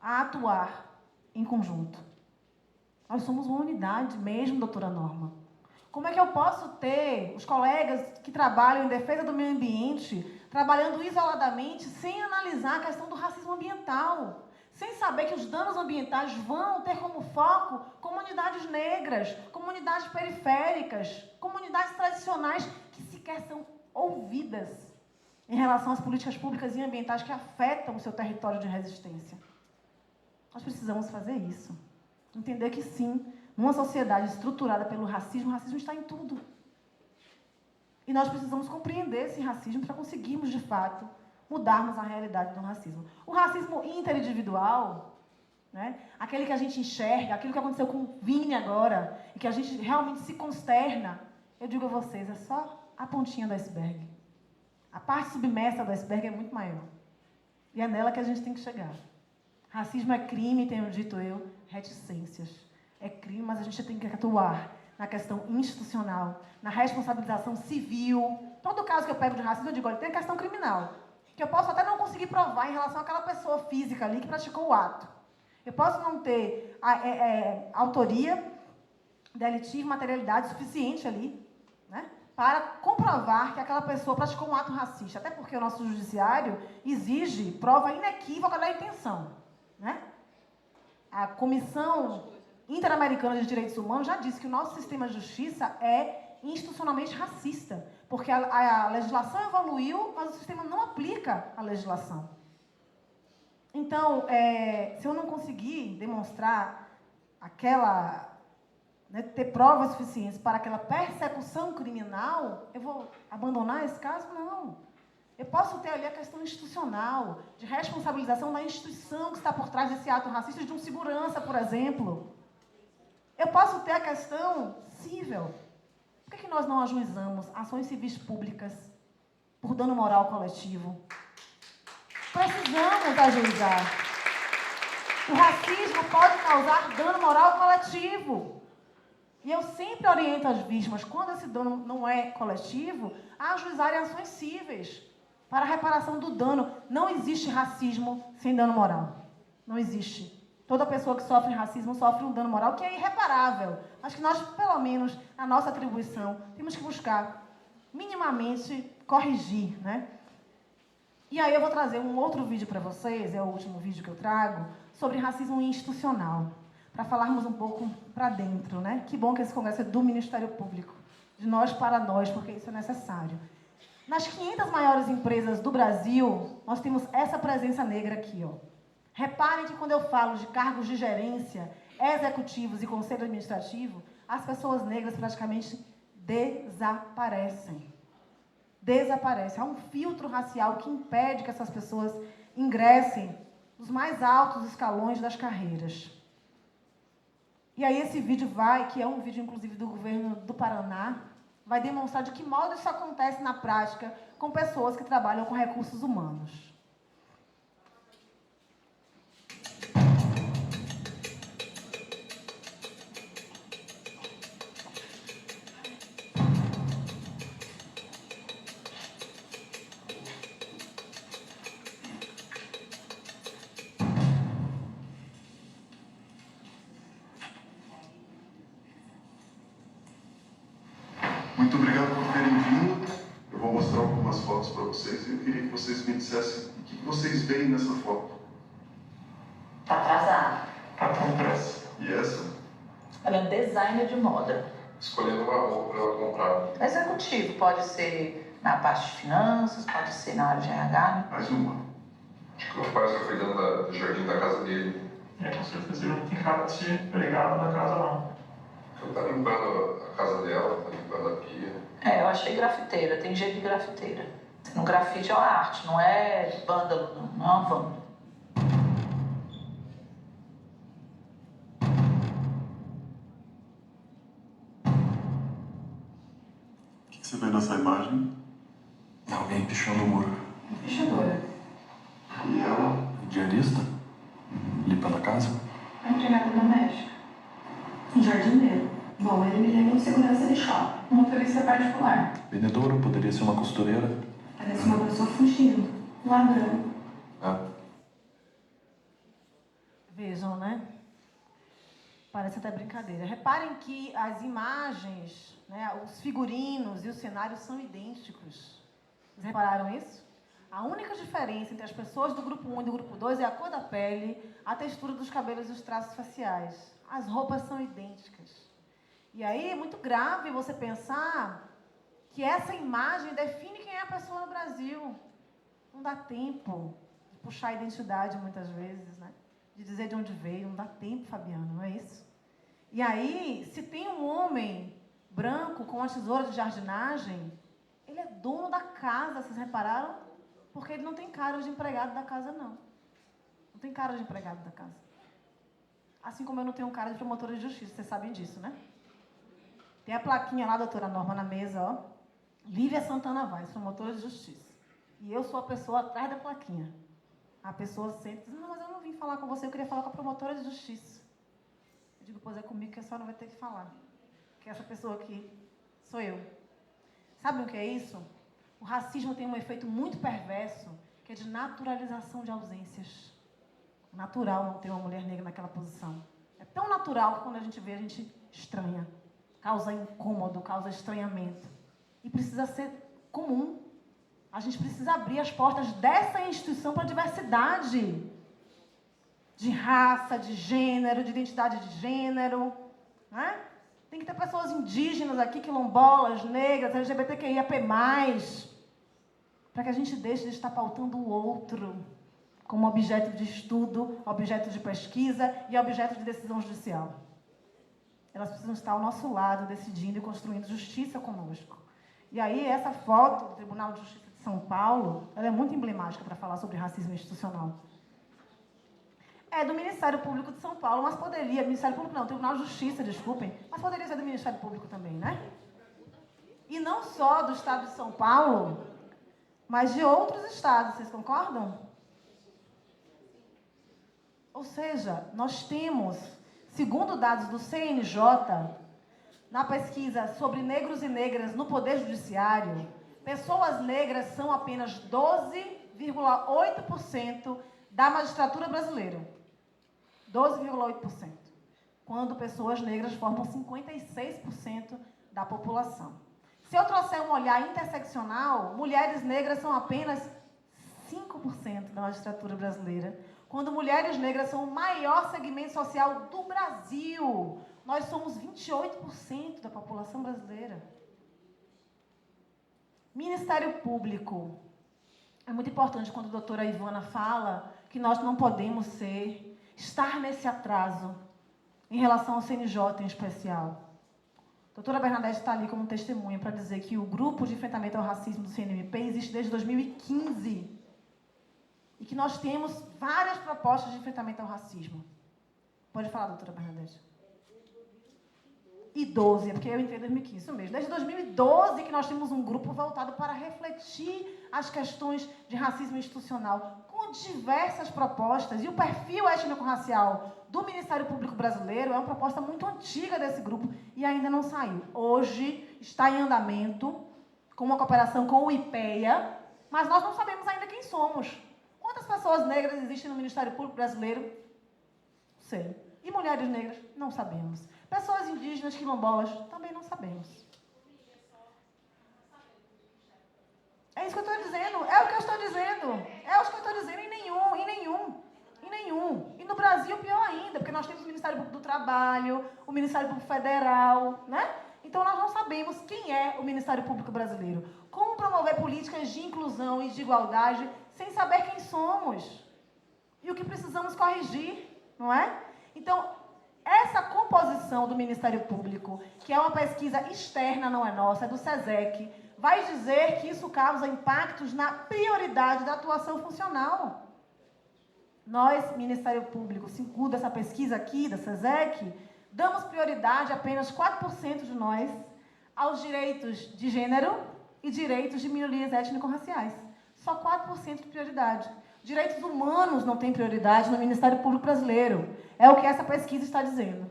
a atuar em conjunto. Nós somos uma unidade mesmo, doutora Norma. Como é que eu posso ter os colegas que trabalham em defesa do meio ambiente trabalhando isoladamente sem analisar a questão do racismo ambiental? Sem saber que os danos ambientais vão ter como foco comunidades negras, comunidades periféricas, comunidades tradicionais que sequer são ouvidas em relação às políticas públicas e ambientais que afetam o seu território de resistência. Nós precisamos fazer isso. Entender que sim, numa sociedade estruturada pelo racismo, o racismo está em tudo. E nós precisamos compreender esse racismo para conseguirmos, de fato, mudarmos a realidade do racismo. O racismo interindividual, né, aquele que a gente enxerga, aquilo que aconteceu com o Vini agora, e que a gente realmente se consterna, eu digo a vocês, é só a pontinha do iceberg. A parte submersa do iceberg é muito maior. E é nela que a gente tem que chegar. Racismo é crime, tenho dito eu, reticências. É crime, mas a gente tem que atuar na questão institucional, na responsabilização civil. Todo caso que eu pego de racismo, eu digo, olha, tem a questão criminal, que eu posso até não conseguir provar em relação àquela pessoa física ali que praticou o ato. Eu posso não ter autoria, delitiva, materialidade suficiente ali, né, para comprovar que aquela pessoa praticou um ato racista. Até porque o nosso judiciário exige prova inequívoca da intenção, né? A Comissão Interamericana de Direitos Humanos já disse que o nosso sistema de justiça é institucionalmente racista, porque a legislação evoluiu, mas o sistema não aplica a legislação. Então, se eu não conseguir demonstrar aquela, né, ter provas suficientes para aquela persecução criminal, eu vou abandonar esse caso? Não. Eu posso ter ali a questão institucional, de responsabilização da instituição que está por trás desse ato racista, de um segurança, por exemplo. Eu posso ter a questão cível. Por que nós não ajuizamos ações civis públicas por dano moral coletivo? Precisamos ajuizar. O racismo pode causar dano moral coletivo. E eu sempre oriento as vítimas, quando esse dano não é coletivo, a ajuizarem ações cíveis para a reparação do dano. Não existe racismo sem dano moral. Não existe. Toda pessoa que sofre racismo sofre um dano moral que é irreparável. Acho que nós, pelo menos, na nossa atribuição, temos que buscar minimamente corrigir, né? E aí eu vou trazer um outro vídeo para vocês, é o último vídeo que eu trago, sobre racismo institucional, para falarmos um pouco para dentro, né? Que bom que esse congresso é do Ministério Público, de nós para nós, porque isso é necessário. Nas 500 maiores empresas do Brasil, nós temos essa presença negra aqui, ó. Reparem que quando eu falo de cargos de gerência, executivos e conselho administrativo, as pessoas negras praticamente desaparecem. Desaparecem. Há um filtro racial que impede que essas pessoas ingressem nos mais altos escalões das carreiras. E aí esse vídeo que é um vídeo inclusive do governo do Paraná, vai demonstrar de que modo isso acontece na prática com pessoas que trabalham com recursos humanos. Muito obrigado por terem vindo. Eu vou mostrar algumas fotos para vocês e eu queria que vocês me dissessem o que vocês veem nessa foto. Tá atrasado. Tá com pressa. E essa? Ela é designer de moda. Escolhendo uma roupa para ela comprar. Executivo, pode ser na parte de finanças, pode ser na área de RH. Né? Mais uma. Acho que o pai está cuidando do jardim da casa dele. Com certeza ele não tem cara de ser empregado da casa, não. Ele tá limpando a casa dela, tá limpando a pia. Eu achei grafiteira, tem jeito de grafiteira. No grafite é uma arte, não é vândalo, não é uma vândalo. O que você vê nessa imagem? Alguém pichando o muro. Pichadora. E ela? Diarista? Limpando a casa? A empregada doméstica. Um jardineiro. Bom, ele me lembra um segurança de shopping. Um motorista particular. Vendedora? Poderia ser uma costureira? Parece uma pessoa fugindo. Um ladrão. Vejam, né? Parece até brincadeira. Reparem que as imagens, né, os figurinos e os cenários são idênticos. Vocês repararam isso? A única diferença entre as pessoas do grupo 1 e do grupo 2 é a cor da pele, a textura dos cabelos e os traços faciais. As roupas são idênticas. E aí é muito grave você pensar que essa imagem define quem é a pessoa no Brasil. Não dá tempo de puxar a identidade muitas vezes, né? De dizer de onde veio. Não dá tempo, Fabiano, não é isso? E aí, se tem um homem branco com uma tesoura de jardinagem, ele é dono da casa, vocês repararam? Porque ele não tem cara de empregado da casa, não. Não tem cara de empregado da casa. Assim como eu não tenho cara de promotora de justiça, vocês sabem disso, né? Tem a plaquinha lá, doutora Norma, na mesa, ó. Lívia Santana Vaz, promotora de justiça. E eu sou a pessoa atrás da plaquinha. A pessoa sempre diz, não, mas eu não vim falar com você, eu queria falar com a promotora de justiça. Eu digo, pois é comigo que a senhora vai ter que falar. que essa pessoa aqui sou eu. Sabem o que é isso? O racismo tem um efeito muito perverso, que é de naturalização de ausências. É natural não ter uma mulher negra naquela posição. É tão natural que quando a gente vê, a gente estranha. Causa incômodo, causa estranhamento. E precisa ser comum. A gente precisa abrir as portas dessa instituição para a diversidade de raça, de gênero, de identidade de gênero. Né? Tem que ter pessoas indígenas aqui, quilombolas, negras, LGBTQIAP+, para que a gente deixe de estar pautando o outro como objeto de estudo, objeto de pesquisa e objeto de decisão judicial. Elas precisam estar ao nosso lado, decidindo e construindo justiça conosco. E aí, essa foto do Tribunal de Justiça de São Paulo, ela é muito emblemática para falar sobre racismo institucional. É do Ministério Público de São Paulo, mas poderia... Ministério Público não, Tribunal de Justiça, desculpem, mas poderia ser do Ministério Público também, né? E não só do Estado de São Paulo, mas de outros estados, vocês concordam? Ou seja, nós temos, segundo dados do CNJ, na pesquisa sobre negros e negras no Poder Judiciário, pessoas negras são apenas 12,8% da magistratura brasileira. 12,8%. Quando pessoas negras formam 56% da população. Se eu trouxer um olhar interseccional, mulheres negras são apenas 5% da magistratura brasileira, quando mulheres negras são o maior segmento social do Brasil. Nós somos 28% da população brasileira. Ministério Público. É muito importante quando a doutora Ivana fala que nós não podemos estar nesse atraso em relação ao CNJ em especial. A doutora Bernadette está ali como testemunha para dizer que o grupo de enfrentamento ao racismo do CNMP existe desde 2015 e que nós temos várias propostas de enfrentamento ao racismo. Pode falar, doutora Bernadette. E 12, porque eu entrei em 2015, isso mesmo. Desde 2012 que nós temos um grupo voltado para refletir as questões de racismo institucional, com diversas propostas. E o perfil étnico-racial do Ministério Público Brasileiro é uma proposta muito antiga desse grupo e ainda não saiu. Hoje está em andamento, com uma cooperação com o IPEA, mas nós não sabemos ainda quem somos. Quantas pessoas negras existem no Ministério Público Brasileiro? Não sei. E mulheres negras? Não sabemos. Pessoas indígenas, quilombolas, também não sabemos. É isso que eu estou dizendo. É o que eu estou dizendo. É o que eu estou dizendo. Em nenhum. E no Brasil, pior ainda, porque nós temos o Ministério Público do Trabalho, o Ministério Público Federal, né? Então, nós não sabemos quem é o Ministério Público Brasileiro. Como promover políticas de inclusão e de igualdade sem saber quem somos e o que precisamos corrigir, não é? Então, essa composição do Ministério Público, que é uma pesquisa externa, não é nossa, é do SESEC, vai dizer que isso causa impactos na prioridade da atuação funcional. Nós, Ministério Público, segundo essa pesquisa aqui da SESEC, damos prioridade, apenas 4% de nós, aos direitos de gênero e direitos de minorias étnico-raciais. Só 4% de prioridade. Direitos humanos não têm prioridade no Ministério Público Brasileiro. É o que essa pesquisa está dizendo.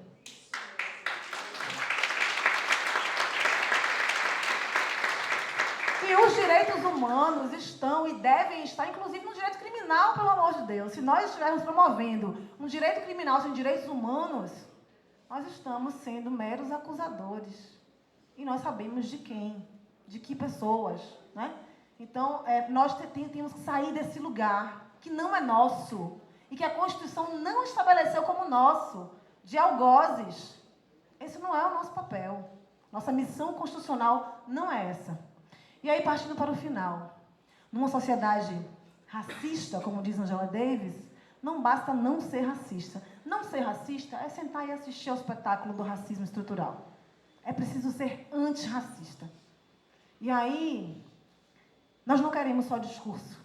E os direitos humanos estão e devem estar, inclusive, no direito criminal, pelo amor de Deus. Se nós estivermos promovendo um direito criminal sem direitos humanos, nós estamos sendo meros acusadores. E nós sabemos de quem, de que pessoas, né? Então, nós temos que sair desse lugar que não é nosso e que a Constituição não estabeleceu como nosso, de algozes. Esse não é o nosso papel. Nossa missão constitucional não é essa. E aí, partindo para o final, numa sociedade racista, como diz Angela Davis, não basta não ser racista. Não ser racista é sentar e assistir ao espetáculo do racismo estrutural. É preciso ser antirracista. E aí, nós não queremos só discurso.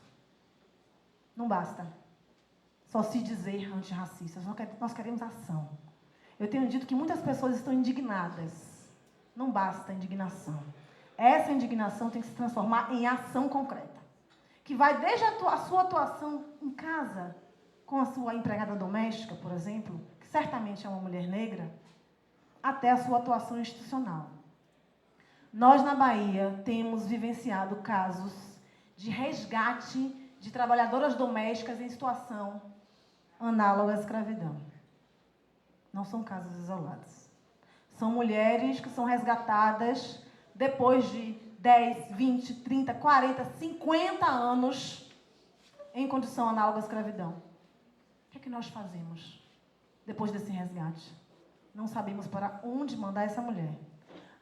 Não basta só se dizer antirracistas. Nós queremos ação. Eu tenho dito que muitas pessoas estão indignadas. Não basta indignação. Essa indignação tem que se transformar em ação concreta. Que vai desde a sua atuação em casa, com a sua empregada doméstica, por exemplo, que certamente é uma mulher negra, até a sua atuação institucional. Nós, na Bahia, temos vivenciado casos de resgate de trabalhadoras domésticas em situação análoga à escravidão. Não são casos isolados. São mulheres que são resgatadas depois de 10, 20, 30, 40, 50 anos em condição análoga à escravidão. O que é que nós fazemos depois desse resgate? Não sabemos para onde mandar essa mulher.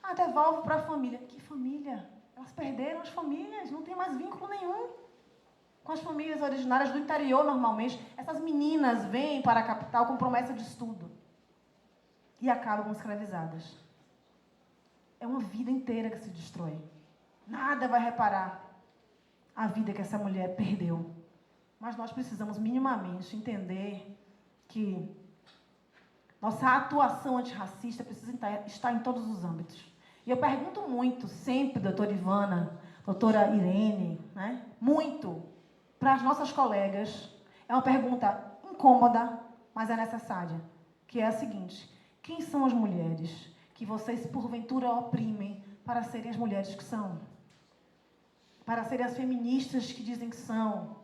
Ah, devolve para a família. Que família? Elas perderam as famílias, não tem mais vínculo nenhum com as famílias originárias do interior, normalmente. Essas meninas vêm para a capital com promessa de estudo e acabam escravizadas. É uma vida inteira que se destrói. Nada vai reparar a vida que essa mulher perdeu. Mas nós precisamos minimamente entender que nossa atuação antirracista precisa estar em todos os âmbitos. E eu pergunto muito, sempre, doutora Ivana, doutora Irene, né? Muito, para as nossas colegas. É uma pergunta incômoda, mas é necessária, que é a seguinte: quem são as mulheres que vocês, porventura, oprimem para serem as mulheres que são? Para serem as feministas que dizem que são?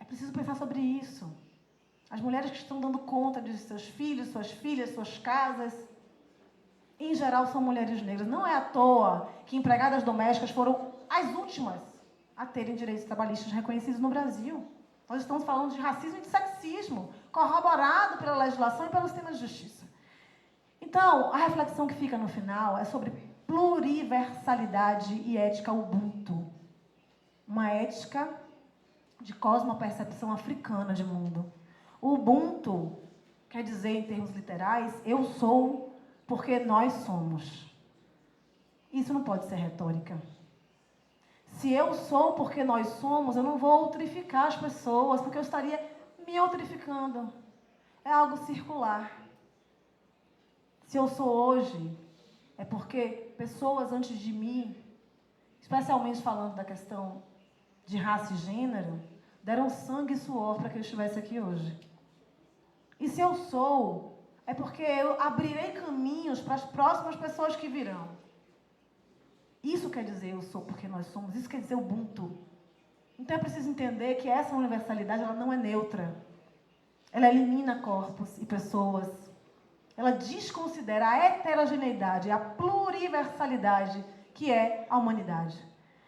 É preciso pensar sobre isso. As mulheres que estão dando conta de seus filhos, suas filhas, suas casas, em geral são mulheres negras. Não é à toa que empregadas domésticas foram as últimas a terem direitos trabalhistas reconhecidos no Brasil. Nós estamos falando de racismo e de sexismo, corroborado pela legislação e pelo sistema de justiça. Então, a reflexão que fica no final é sobre pluriversalidade e ética Ubuntu. Uma ética de cosmopercepção africana de mundo. O Ubuntu quer dizer, em termos literais, eu sou porque nós somos. Isso não pode ser retórica. Se eu sou porque nós somos, eu não vou outrificar as pessoas, porque eu estaria me outrificando. É algo circular. Se eu sou hoje, é porque pessoas antes de mim, especialmente falando da questão de raça e gênero, deram sangue e suor para que eu estivesse aqui hoje. E se eu sou, é porque eu abrirei caminhos para as próximas pessoas que virão. Isso quer dizer eu sou porque nós somos, isso quer dizer Ubuntu. Então é preciso entender que essa universalidade ela não é neutra. Ela elimina corpos e pessoas. Ela desconsidera a heterogeneidade, a pluriversalidade que é a humanidade.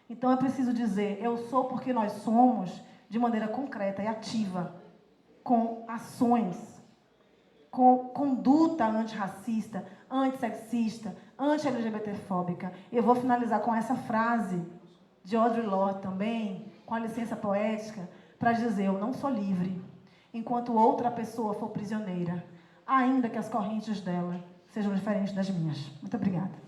Então é preciso dizer eu sou porque nós somos de maneira concreta e ativa, com ações, com conduta antirracista, antissexista, anti-LGBTfóbica. Eu vou finalizar com essa frase de Audre Lorde também, com a licença poética, para dizer: eu não sou livre enquanto outra pessoa for prisioneira, ainda que as correntes dela sejam diferentes das minhas. Muito obrigada.